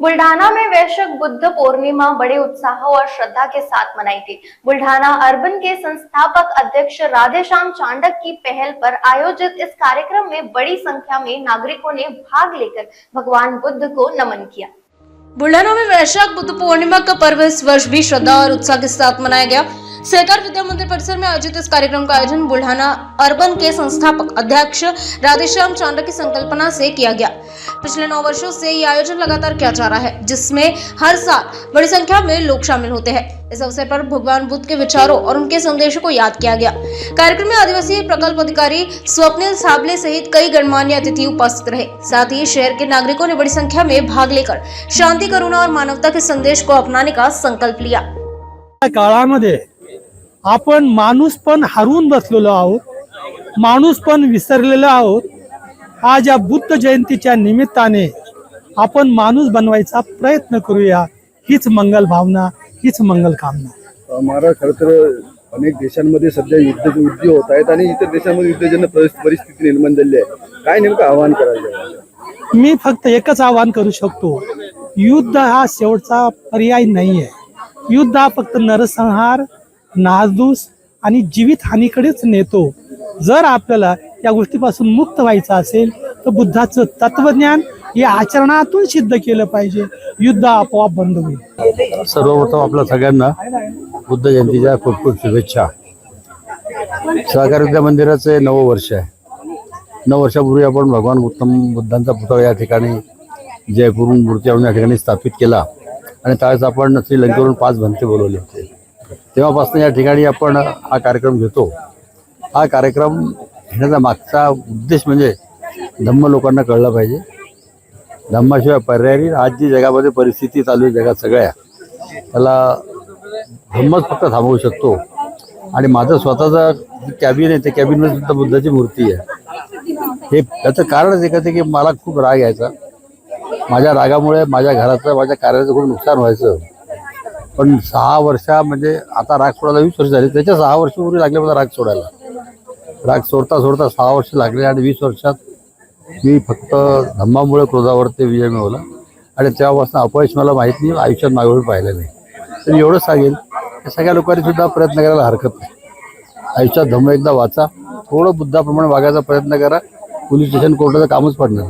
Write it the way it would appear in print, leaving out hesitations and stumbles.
बुल्ढाना में वैश्विक बुद्ध पूर्णिमा बड़े उत्साह और श्रद्धा के साथ मनाई गई। बुल्ढाना अर्बन के संस्थापक अध्यक्ष राधेश्याम चांडक की पहल पर आयोजित इस कार्यक्रम में बड़ी संख्या में नागरिकों ने भाग लेकर भगवान बुद्ध को नमन किया। बुल्ढाना में वैशाख बुद्ध पूर्णिमा का पर्व इस वर्ष भी श्रद्धा और उत्साह के साथ मनाया गया। सहकार विद्या मंदिर परिसर में आयोजित इस कार्यक्रम का आयोजन बुल्ढाना अर्बन के संस्थापक अध्यक्ष राधेश्याम चांडक की संकल्पना से किया गया। पिछले 9 वर्षों से ये आयोजन लगातार किया जा रहा है, जिसमें हर साल बड़ी संख्या में लोग शामिल होते हैं। इस अवसर पर भगवान बुद्ध के विचारों और उनके संदेशों को याद किया गया। कार्यक्रम में आदिवासी प्रकल्प अधिकारी स्वप्निल साबले सहित कई गणमान्य अतिथि उपस्थित रहे। साथ ही शहर के नागरिकों ने बड़ी संख्या में भाग लेकर शांति, करुणा और मानवता के संदेश को अपनाने का संकल्प लिया। काळामध्ये आपण माणूसपण हरवून बसलेलो आहोत, माणूसपण विसरलेलो आहोत। आज या बुद्ध जयंतीच्या निमित्ताने आपण माणूस बनवायचा प्रयत्न करूया, हीच मंगल भावना, हीच मंगल कामना। हमारा खरं तर अनेक देशांमध्ये सध्या युद्ध होत आहेत आणि इतर देशांमध्ये युद्धजन्य परिस्थिती निर्माण झाली आहे। काय नेमकं आव्हान करायचं? मी फक्त एकच आवाहन करू शकतो, युद्ध हा शेवटचा पर्याय नाहीये। युद्ध हा फक्त नरसंहार, नासधूस आणि जीवित हानीकडेच नेतो। जर आपल्याला या गोष्टीपासून मुक्त व्हायचं असेल तर बुद्धाचं तत्वज्ञान हे आचरणातून सिद्ध केलं पाहिजे। युद्ध आपोआप बंद होईल। सर्वप्रथम आपल्या सगळ्यांना बुद्ध जयंतीच्या खूप खूप शुभेच्छा। सहकार विद्या मंदिराचे 9 वर्ष आहे। 9 वर्षापूर्वी आपण भगवान गौतम बुद्धांचा पुतळा या ठिकाणी जयपूरून मूर्ती आणून या ठिकाणी स्थापित केला आणि त्यावेळेस आपण श्रीलंकेवरून 5 भंते बोलवले होते। तेव्हापासून या ठिकाणी आपण हा कार्यक्रम घेतो। हा कार्यक्रम घेण्याचा मागचा उद्देश म्हणजे धम्म लोकांना कळलं पाहिजे। धम्माशिवाय पर्याय नाही। आज जी जगामध्ये परिस्थिती चालू आहे जगात सगळ्या, त्याला धम्मच फक्त थांबवू शकतो। आणि माझं स्वतःचं कॅबिन आहे, त्या कॅबिनमध्ये सुद्धा बुद्धाची मूर्ती आहे। हे त्याचं कारणच एकच आहे की मला खूप राग यायचा। माझ्या रागामुळे माझ्या घराचं, माझ्या कार्याचं खूप नुकसान व्हायचं। पण 6 वर्षा म्हणजे आता राग सोडायला 20 वर्ष झाली, त्याच्या 6 वर्षापूर्वी लागले मला राग सोडायला। राग सोडता सोडता 6 वर्ष लागले आणि 20 वर्षात मी फक्त धम्मामुळे क्रोधावरती विजय मिळवला आणि तेव्हापासून अपयश मला माहीत नाही, आयुष्यात मागवून पाहिलं नाही। तर एवढंच सांगेल की सगळ्या लोकांनी सुद्धा प्रयत्न करायला हरकत नाही। आयुष्यात धम्म एकदा वाचा, थोडं बुद्धाप्रमाणे वागायचा प्रयत्न करा, पोलीस स्टेशन कोर्टाचं कामच पडणार नाही।